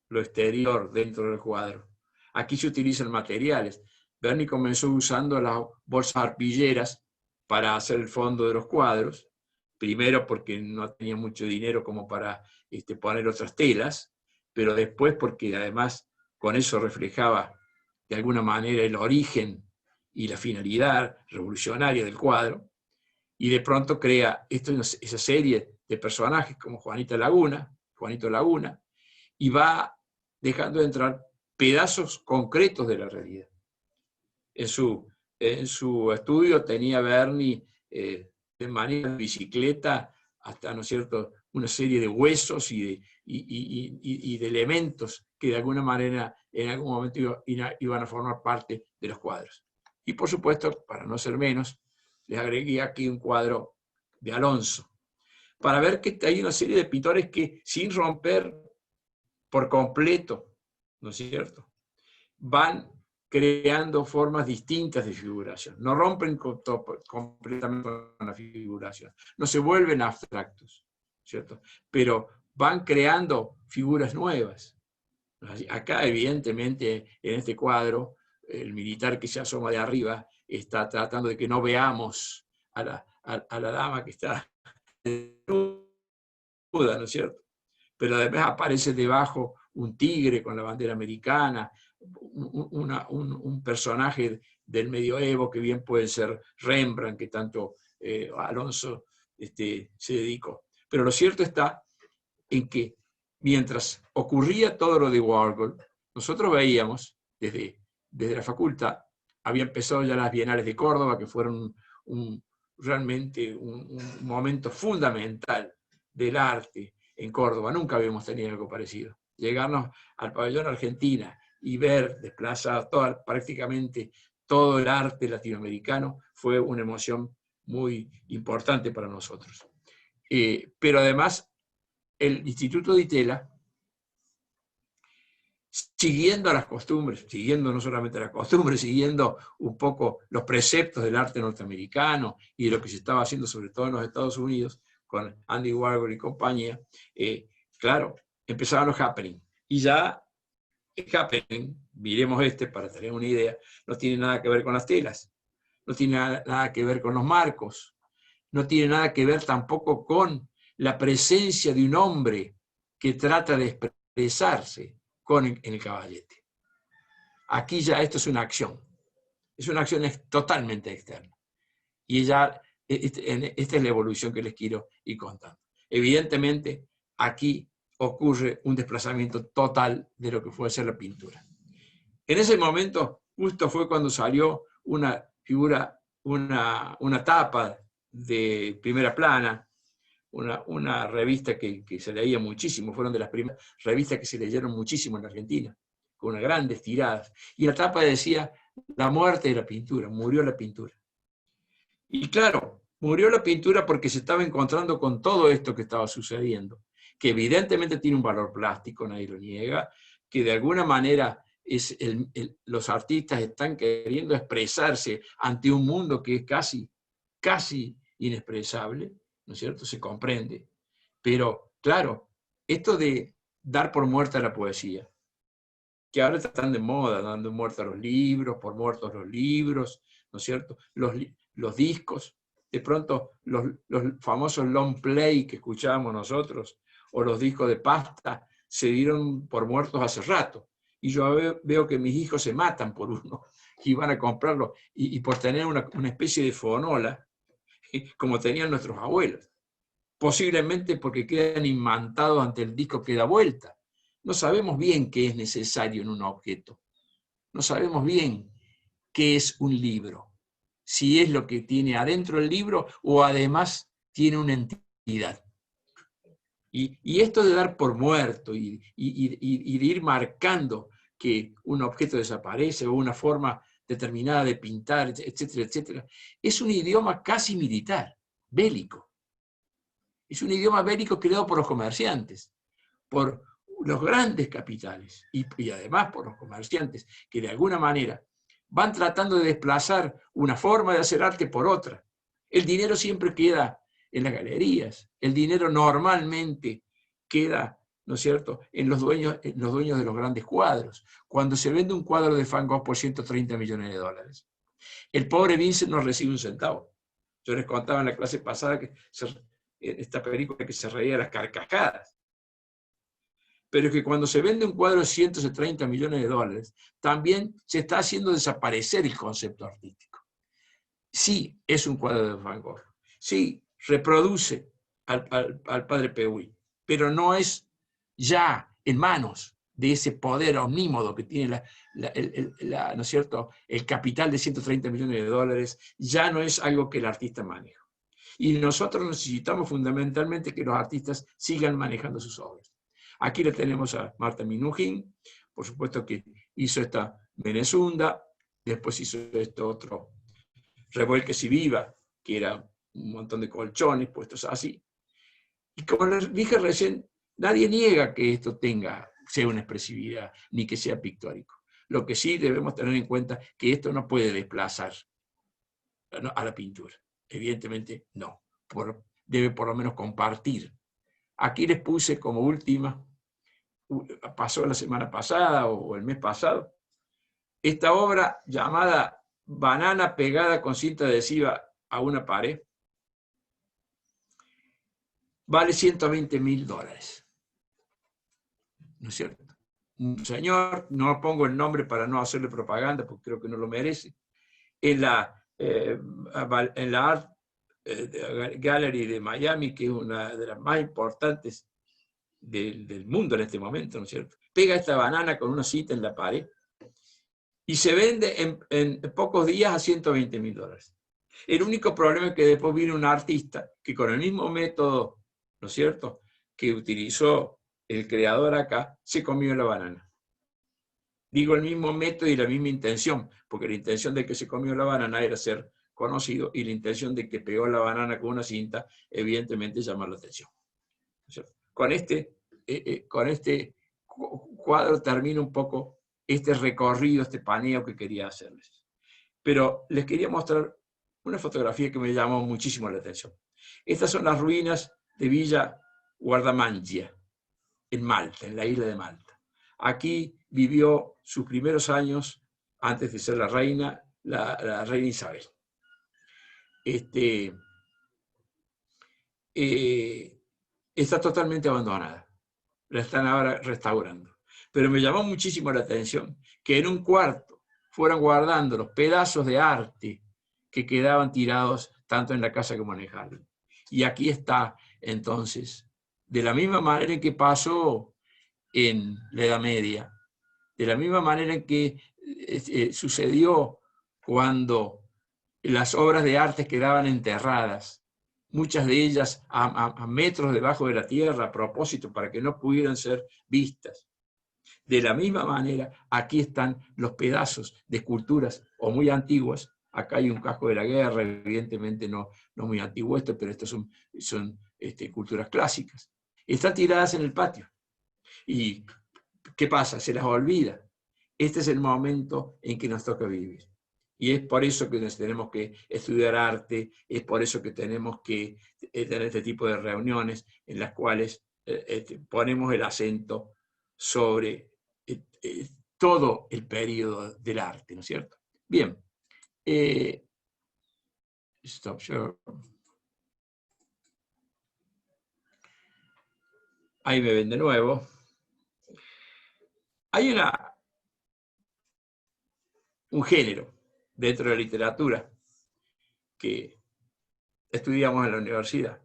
lo exterior dentro del cuadro. Aquí se utilizan materiales. Berni comenzó usando las bolsas arpilleras para hacer el fondo de los cuadros, primero porque no tenía mucho dinero como para poner otras telas, pero después porque además con eso reflejaba de alguna manera el origen y la finalidad revolucionaria del cuadro, y de pronto crea esa serie de personajes como Juanito Laguna, y va dejando de entrar pedazos concretos de la realidad. En su estudio tenía Berni de manera de bicicleta hasta, ¿no es cierto?, una serie de huesos y de elementos que de alguna manera en algún momento iban a formar parte de los cuadros. Y por supuesto, para no ser menos, les agregué aquí un cuadro de Alonso, para ver que hay una serie de pintores que sin romper por completo, ¿no es cierto?, van creando formas distintas de figuración. No rompen completamente con la figuración. No se vuelven abstractos, ¿cierto? Pero van creando figuras nuevas. Acá, evidentemente, en este cuadro, el militar que se asoma de arriba está tratando de que no veamos a la dama que está desnuda, ¿no es cierto? Pero además aparece debajo un tigre con la bandera americana, un personaje del medioevo que bien puede ser Rembrandt, que tanto Alonso se dedicó. Pero lo cierto está en que mientras ocurría todo lo de Warhol, nosotros veíamos desde la facultad, había empezado ya las Bienales de Córdoba, que fueron realmente un momento fundamental del arte en Córdoba. Nunca habíamos tenido algo parecido. Llegarnos al pabellón Argentina y ver desplazado prácticamente todo el arte latinoamericano fue una emoción muy importante para nosotros. Pero además, el Instituto Di Tella siguiendo las costumbres, siguiendo no solamente las costumbres, siguiendo un poco los preceptos del arte norteamericano y de lo que se estaba haciendo sobre todo en los Estados Unidos, con Andy Warhol y compañía, claro, empezaban los happenings. Y ya el happening, miremos para tener una idea, no tiene nada que ver con las telas, no tiene nada que ver con los marcos, no tiene nada que ver tampoco con la presencia de un hombre que trata de expresarse en el caballete. Aquí ya esto es una acción totalmente externa. Y ya, esta es la evolución que les quiero ir contando. Evidentemente, aquí ocurre un desplazamiento total de lo que fue hacer la pintura. En ese momento, justo fue cuando salió una figura, una tapa de primera plana, una revista que se leía muchísimo, fueron de las primeras revistas que se leyeron muchísimo en Argentina, con unas grandes tiradas. Y la tapa decía, la muerte de la pintura, murió la pintura. Y claro, murió la pintura porque se estaba encontrando con todo esto que estaba sucediendo, que evidentemente tiene un valor plástico, nadie lo niega, que de alguna manera los artistas están queriendo expresarse ante un mundo que es casi inexpresable, ¿no es cierto? Se comprende. Pero, claro, esto de dar por muerta la poesía, que ahora están de moda, dando muerta a los libros, por muertos los libros, ¿no es cierto? Los discos, de pronto los famosos long play que escuchábamos nosotros, o los discos de pasta, se dieron por muertos hace rato. Y yo veo que mis hijos se matan por uno, y van a comprarlo, y por tener una especie de fonola, como tenían nuestros abuelos. Posiblemente porque quedan imantados ante el disco que da vuelta. No sabemos bien qué es necesario en un objeto. No sabemos bien qué es un libro. Si es lo que tiene adentro el libro o además tiene una entidad. Y esto de dar por muerto y de ir marcando que un objeto desaparece o una forma determinada de pintar, etcétera, etcétera, es un idioma casi militar, bélico. Es un idioma bélico creado por los comerciantes, por los grandes capitales y además por los comerciantes que de alguna manera van tratando de desplazar una forma de hacer arte por otra. El dinero siempre queda en las galerías, el dinero normalmente queda, ¿no es cierto?, en los dueños de los grandes cuadros. Cuando se vende un cuadro de Van Gogh por 130 millones de dólares, el pobre Vincent no recibe un centavo. Yo les contaba en la clase pasada que esta película que se reía de las carcajadas. Pero es que cuando se vende un cuadro de 130 millones de dólares, también se está haciendo desaparecer el concepto artístico. Sí, es un cuadro de Van Gogh. Sí, reproduce al padre Peuí, pero no es ya en manos de ese poder omnímodo que tiene ¿no es cierto?, el capital de 130 millones de dólares, ya no es algo que el artista maneja. Y nosotros necesitamos fundamentalmente que los artistas sigan manejando sus obras. Aquí le tenemos a Marta Minujín, por supuesto que hizo esta Menezunda, después hizo esto otro, Revuelques y Viva, que era un montón de colchones puestos así. Y como les dije recién, nadie niega que esto sea una expresividad, ni que sea pictórico. Lo que sí debemos tener en cuenta que esto no puede desplazar a la pintura. Evidentemente no. Debe por lo menos compartir. Aquí les puse como última, pasó la semana pasada o el mes pasado, esta obra llamada Banana pegada con cinta adhesiva a una pared, vale $120.000. ¿No es cierto? Un señor, no pongo el nombre para no hacerle propaganda, porque creo que no lo merece, en la Art Gallery de Miami, que es una de las más importantes del mundo en este momento, ¿no es cierto? Pega esta banana con una cita en la pared y se vende en pocos días a $120.000. El único problema es que después viene un artista que con el mismo método, ¿no es cierto?, que utilizó el creador acá, se comió la banana. Digo el mismo método y la misma intención, porque la intención de que se comió la banana era ser conocido y la intención de que pegó la banana con una cinta, evidentemente, llamar la atención. Con este cuadro termina un poco este recorrido, este paneo que quería hacerles. Pero les quería mostrar una fotografía que me llamó muchísimo la atención. Estas son las ruinas de Villa Guardamangia, en Malta, en la isla de Malta. Aquí vivió sus primeros años, antes de ser la reina Isabel. Está totalmente abandonada. La están ahora restaurando. Pero me llamó muchísimo la atención que en un cuarto fueran guardando los pedazos de arte que quedaban tirados tanto en la casa como en el jardín. Y aquí está, entonces, de la misma manera en que pasó en la Edad Media, de la misma manera en que sucedió cuando las obras de arte quedaban enterradas, muchas de ellas a metros debajo de la tierra, a propósito, para que no pudieran ser vistas. De la misma manera, aquí están los pedazos de esculturas o muy antiguas. Acá hay un casco de la guerra, evidentemente no muy antiguo esto, pero estas son esculturas clásicas. Están tiradas en el patio. ¿Y qué pasa? Se las olvida. Este es el momento en que nos toca vivir. Y es por eso que tenemos que estudiar arte, es por eso que tenemos que tener este tipo de reuniones en las cuales ponemos el acento sobre todo el periodo del arte, ¿no es cierto? Bien. Stop share. Ahí me ven de nuevo. Hay un género dentro de la literatura que estudiamos en la universidad.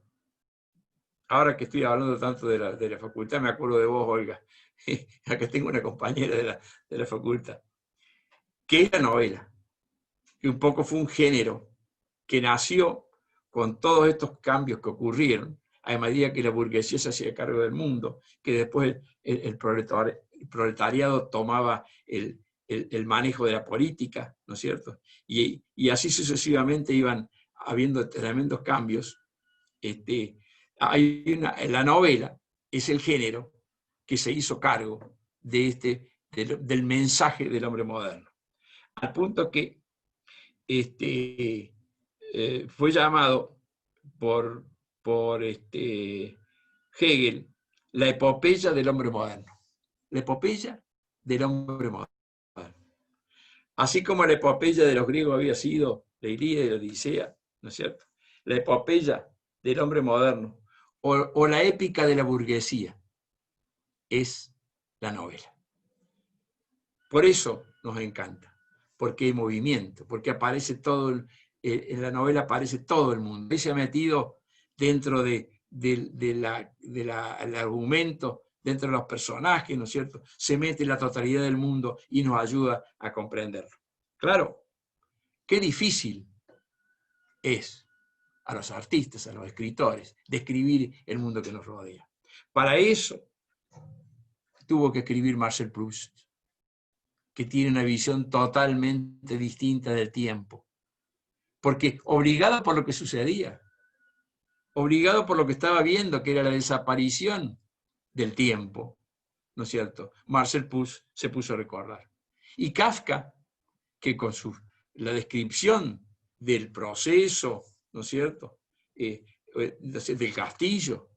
Ahora que estoy hablando tanto de la facultad, me acuerdo de vos, Olga, ya que tengo una compañera de la facultad, que es la novela, que un poco fue un género que nació con todos estos cambios que ocurrieron a medida que la burguesía se hacía cargo del mundo, que después el proletariado tomaba el manejo de la política, ¿no es cierto? Y así sucesivamente iban habiendo tremendos cambios. La novela es el género que se hizo cargo del mensaje del hombre moderno. Al punto que fue llamado por Hegel la epopeya del hombre moderno. La epopeya del hombre moderno. Así como la epopeya de los griegos había sido la Ilíada y la Odisea, ¿no es cierto? La epopeya del hombre moderno o la épica de la burguesía es la novela. Por eso nos encanta, porque hay movimiento, porque aparece en la novela aparece todo el mundo. Ahí se ha metido dentro del argumento, dentro de los personajes, ¿no es cierto? Se mete la totalidad del mundo y nos ayuda a comprenderlo. Claro, qué difícil es a los artistas, a los escritores, describir el mundo que nos rodea. Para eso tuvo que escribir Marcel Proust, que tiene una visión totalmente distinta del tiempo. Porque obligado por lo que sucedía, obligado por lo que estaba viendo, que era la desaparición del tiempo, ¿no es cierto? Marcel Proust se puso a recordar. Y Kafka, que con la descripción del proceso, ¿no es cierto?, del castillo,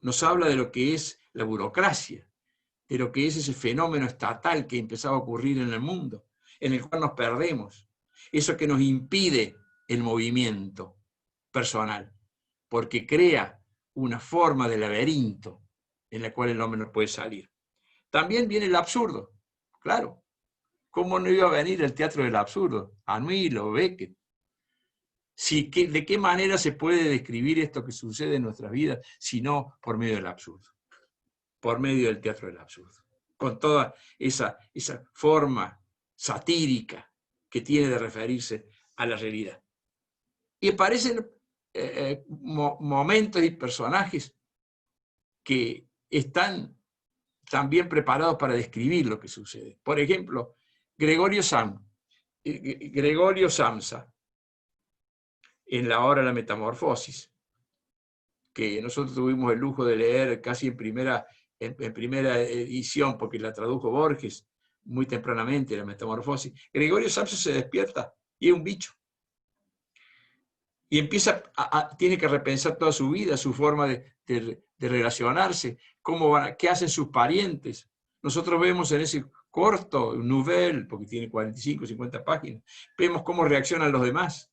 nos habla de lo que es la burocracia, de lo que es ese fenómeno estatal que empezaba a ocurrir en el mundo, en el cual nos perdemos. Eso que nos impide el movimiento personal, porque crea una forma de laberinto en la cual el hombre no puede salir. También viene el absurdo, claro. ¿Cómo no iba a venir el teatro del absurdo? Anhuil o Beckett. ¿De qué manera se puede describir esto que sucede en nuestras vidas si no por medio del absurdo? Por medio del teatro del absurdo. Con toda esa forma satírica que tiene de referirse a la realidad. Y aparecen momentos y personajes que están también preparados para describir lo que sucede. Por ejemplo, Gregorio Samsa, en la obra La Metamorfosis, que nosotros tuvimos el lujo de leer casi en primera en primera edición, porque la tradujo Borges muy tempranamente, la Metamorfosis, Gregorio Samsa se despierta y es un bicho. Y empieza tiene que repensar toda su vida, su forma de relacionarse, qué hacen sus parientes. Nosotros vemos en ese corto, nouvelle, porque tiene 45, 50 páginas, vemos cómo reaccionan los demás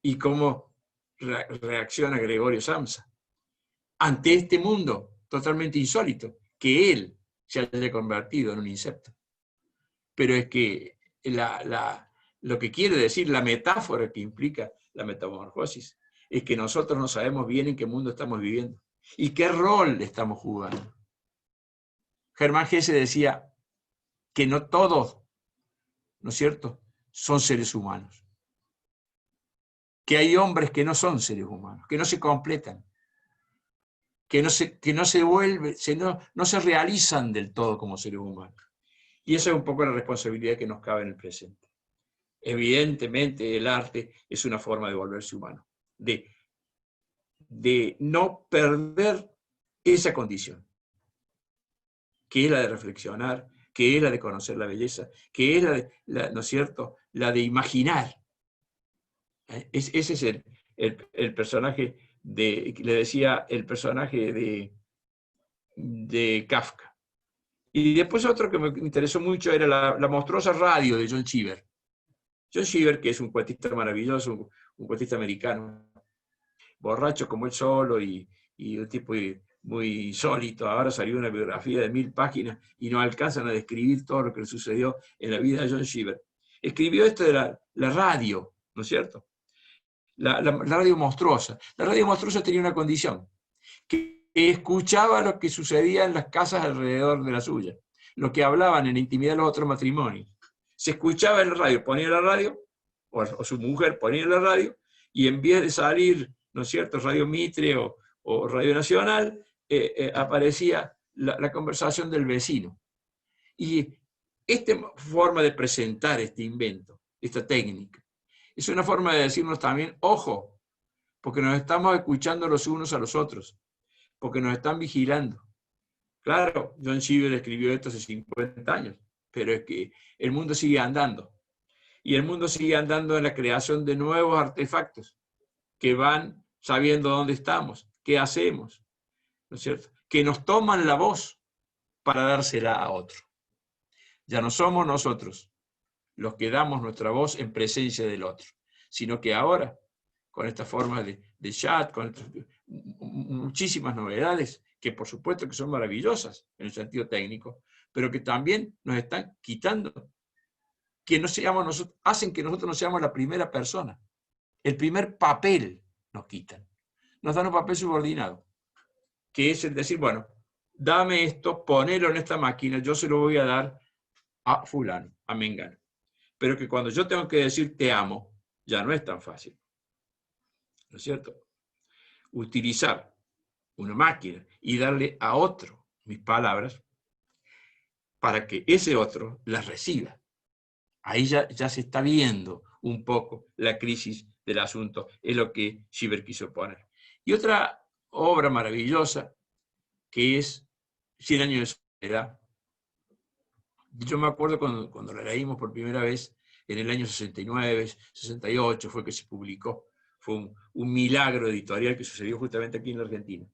y cómo reacciona Gregorio Samsa ante este mundo totalmente insólito, que él se haya convertido en un insecto. Pero es que lo que quiere decir, la metáfora que implica la metamorfosis, es que nosotros no sabemos bien en qué mundo estamos viviendo y qué rol estamos jugando. Germán Hesse decía que no todos, ¿no es cierto?, son seres humanos. Que hay hombres que no son seres humanos, que no se completan, que no se realizan del todo como seres humanos. Y esa es un poco la responsabilidad que nos cabe en el presente. Evidentemente, el arte es una forma de volverse humano, de no perder esa condición, que es la de reflexionar, que es la de conocer la belleza, que es ¿no es cierto?, la de imaginar. Ese es el personaje le decía, el personaje de Kafka. Y después otro que me interesó mucho era la monstruosa radio de John Cheever. John Cheever, que es un cuentista maravilloso, un cuentista americano, borracho como él solo y un tipo muy insólito. Ahora salió una biografía de 1000 páginas y no alcanzan a describir todo lo que le sucedió en la vida de John Cheever. Escribió esto de la radio, ¿no es cierto? La radio monstruosa. La radio monstruosa tenía una condición, que escuchaba lo que sucedía en las casas alrededor de la suya, lo que hablaban en la intimidad de los otros matrimonios. Se escuchaba en la radio, ponía la radio, o su mujer ponía la radio, y en vez de salir, ¿no es cierto?, Radio Mitre o Radio Nacional, aparecía la conversación del vecino. Y esta forma de presentar este invento, esta técnica, es una forma de decirnos también, ojo, porque nos estamos escuchando los unos a los otros, porque nos están vigilando. Claro, John Cheever escribió esto hace 50 años, pero es que el mundo sigue andando. Y el mundo sigue andando en la creación de nuevos artefactos que van sabiendo dónde estamos, qué hacemos, ¿no es cierto?, que nos toman la voz para dársela a otro. Ya no somos nosotros los que damos nuestra voz en presencia del otro, sino que ahora, con esta forma de chat, con muchísimas novedades, que por supuesto que son maravillosas en el sentido técnico, pero que también nos están quitando, que no seamos nosotros, hacen que nosotros no seamos la primera persona. El primer papel nos quitan. Nos dan un papel subordinado, que es el decir, bueno, dame esto, ponelo en esta máquina, yo se lo voy a dar a fulano, a mengano. Pero que cuando yo tengo que decir te amo, ya no es tan fácil. ¿No es cierto? Utilizar una máquina y darle a otro mis palabras para que ese otro las reciba. Ahí ya se está viendo un poco la crisis del asunto, es lo que Cheever quiso poner. Y otra obra maravillosa, que es 100 años de soledad. Yo me acuerdo cuando la leímos por primera vez, en el año 69, 68, fue que se publicó. Fue un milagro editorial que sucedió justamente aquí en la Argentina.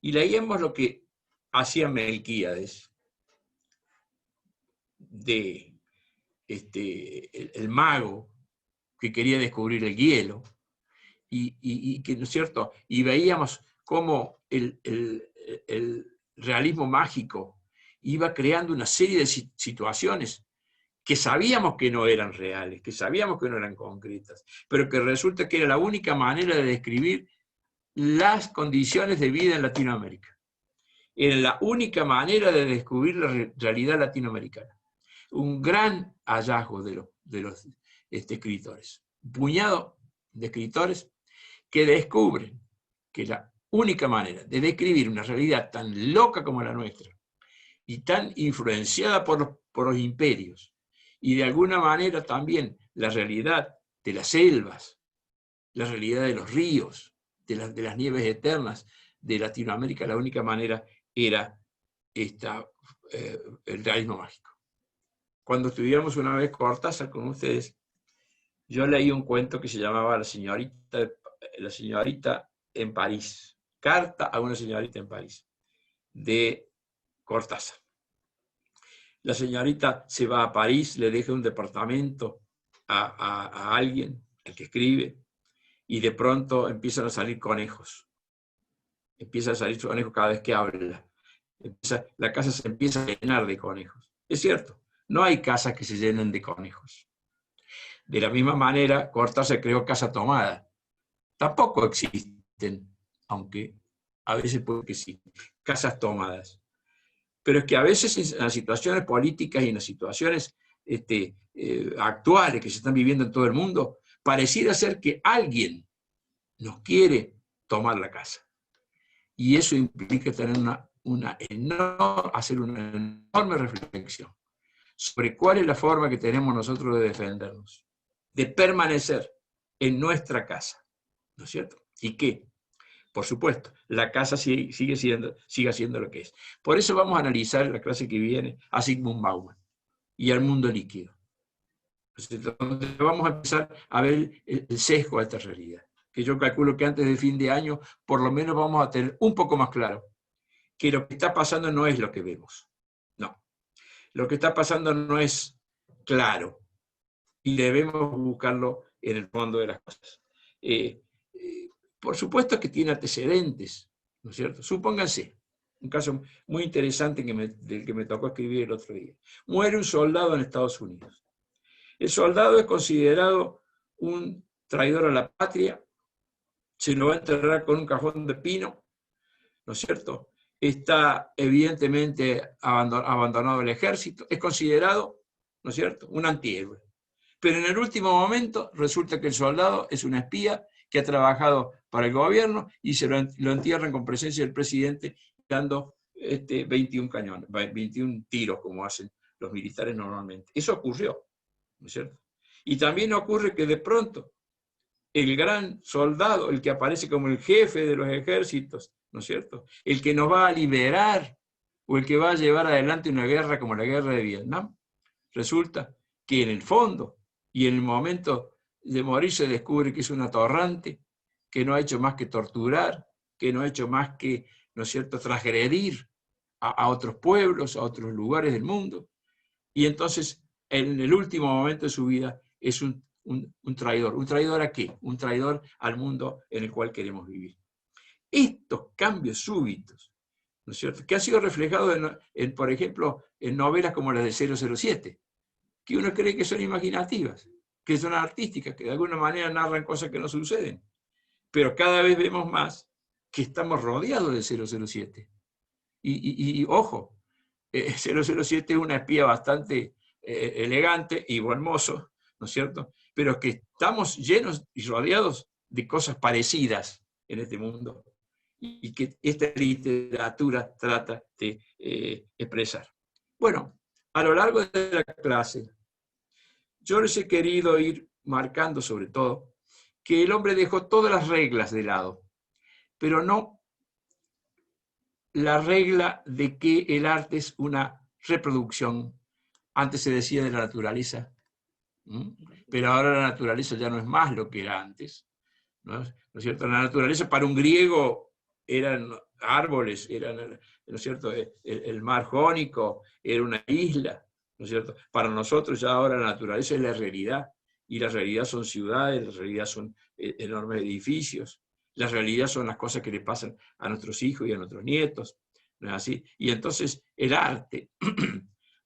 Y leíamos lo que hacía Melquíades, el mago que quería descubrir el hielo, y que, ¿no es cierto?, y veíamos cómo el realismo mágico iba creando una serie de situaciones que sabíamos que no eran reales, que sabíamos que no eran concretas, pero que resulta que era la única manera de describir las condiciones de vida en Latinoamérica. Era la única manera de descubrir la realidad latinoamericana. Un gran hallazgo de los escritores. Un puñado de escritores que descubren que la única manera de describir una realidad tan loca como la nuestra y tan influenciada por los imperios, y de alguna manera también la realidad de las selvas, la realidad de los ríos, de las nieves eternas de Latinoamérica, la única manera era el realismo mágico. Cuando estudiamos una vez Cortázar con ustedes, yo leí un cuento que se llamaba La señorita en París, Carta a una señorita en París, de Cortázar. La señorita se va a París, le deja un departamento a alguien, el que escribe, y de pronto empiezan a salir conejos. Empieza a salir conejos cada vez que habla. La casa se empieza a llenar de conejos. Es cierto, no hay casas que se llenen de conejos. De la misma manera, Cortázar creó Casa Tomada. Tampoco existen, aunque a veces puede que sí, casas tomadas. Pero es que a veces en las situaciones políticas y en las situaciones actuales que se están viviendo en todo el mundo, pareciera ser que alguien nos quiere tomar la casa. Y eso implica tener hacer una enorme reflexión sobre cuál es la forma que tenemos nosotros de defendernos, de permanecer en nuestra casa, ¿no es cierto? ¿Y qué? Por supuesto, la casa sigue siendo lo que es. Por eso vamos a analizar en la clase que viene a Zygmunt Bauman y al mundo líquido. Entonces, vamos a empezar a ver el sesgo de esta realidad, que yo calculo que antes del fin de año por lo menos vamos a tener un poco más claro que lo que está pasando no es lo que vemos. No. Lo que está pasando no es claro y debemos buscarlo en el fondo de las cosas. Por supuesto que tiene antecedentes, ¿no es cierto? Supónganse, un caso muy interesante del que me tocó escribir el otro día. Muere un soldado en Estados Unidos. El soldado es considerado un traidor a la patria, se lo va a enterrar con un cajón de pino, ¿no es cierto? Está evidentemente abandonado el ejército, es considerado, ¿no es cierto?, un antihéroe. Pero en el último momento resulta que el soldado es un espía que ha trabajado para el gobierno y lo entierran con presencia del presidente dando 21 cañones, 21 tiros como hacen los militares normalmente. Eso ocurrió, ¿no es cierto? Y también ocurre que de pronto el gran soldado, el que aparece como el jefe de los ejércitos, ¿no es cierto?, el que nos va a liberar o el que va a llevar adelante una guerra como la guerra de Vietnam, resulta que en el fondo y en el momento de morir se descubre que es un atorrante, que no ha hecho más que torturar, que no ha hecho más que, ¿no es cierto?, transgredir a otros pueblos, a otros lugares del mundo. Y entonces, en el último momento de su vida, es un traidor. ¿Un traidor a qué? Un traidor al mundo en el cual queremos vivir. Estos cambios súbitos, ¿no es cierto?, que han sido reflejados, por ejemplo, en novelas como las de 007, que uno cree que son imaginativas, que son artísticas, que de alguna manera narran cosas que no suceden. Pero cada vez vemos más que estamos rodeados de 007. Y ojo, 007 es una espía bastante elegante y buen mozo, ¿no es cierto? Pero que estamos llenos y rodeados de cosas parecidas en este mundo y que esta literatura trata de expresar. Bueno, a lo largo de la clase, yo les he querido ir marcando sobre todo que el hombre dejó todas las reglas de lado, pero no la regla de que el arte es una reproducción. Antes se decía de la naturaleza, pero ahora la naturaleza ya no es más lo que era antes, ¿no es cierto? La naturaleza para un griego eran árboles, ¿no es cierto?, el mar Jónico era una isla, ¿no es cierto? Para nosotros ya ahora la naturaleza es la realidad, y la realidad son ciudades, la realidad son enormes edificios, la realidad son las cosas que le pasan a nuestros hijos y a nuestros nietos, ¿no es así? Y entonces el arte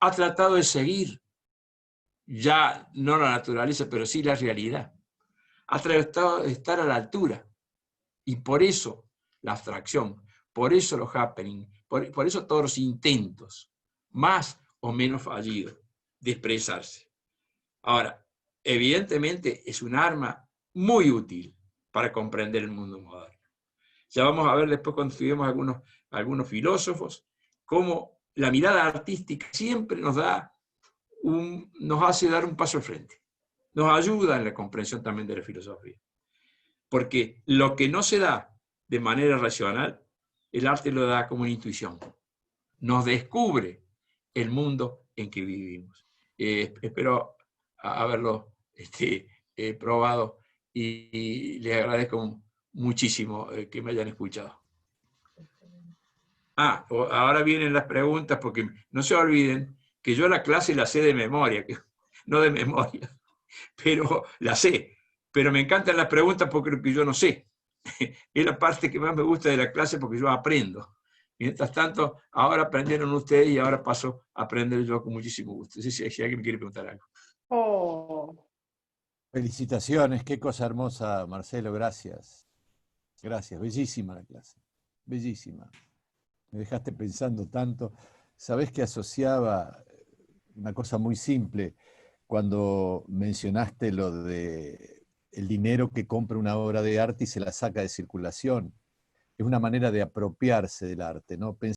ha tratado de seguir ya no la naturaleza, pero sí la realidad. Ha tratado de estar a la altura. Y por eso la abstracción, por eso los happenings, por eso todos los intentos, más o menos fallidos, de expresarse. Ahora, evidentemente es un arma muy útil para comprender el mundo moderno. Ya vamos a ver después cuando estudiemos algunos filósofos, cómo la mirada artística siempre nos hace dar un paso al frente. Nos ayuda en la comprensión también de la filosofía. Porque lo que no se da de manera racional, el arte lo da como una intuición. nos descubre el mundo en que vivimos. Espero haberlo probado y les agradezco muchísimo que me hayan escuchado. Ahora vienen las preguntas, porque no se olviden que yo la clase la sé de memoria, no de memoria, pero la sé. Pero me encantan las preguntas porque lo que yo no sé. Es la parte que más me gusta de la clase porque yo aprendo. Mientras tanto, ahora aprendieron ustedes y ahora paso a aprender yo con muchísimo gusto. Si alguien me quiere preguntar algo. Oh, Felicitaciones, qué cosa hermosa, Marcelo, gracias. Gracias, bellísima la clase, bellísima. Me dejaste pensando tanto. Sabés que asociaba una cosa muy simple cuando mencionaste lo de el dinero que compra una obra de arte y se la saca de circulación. Es una manera de apropiarse del arte, ¿no?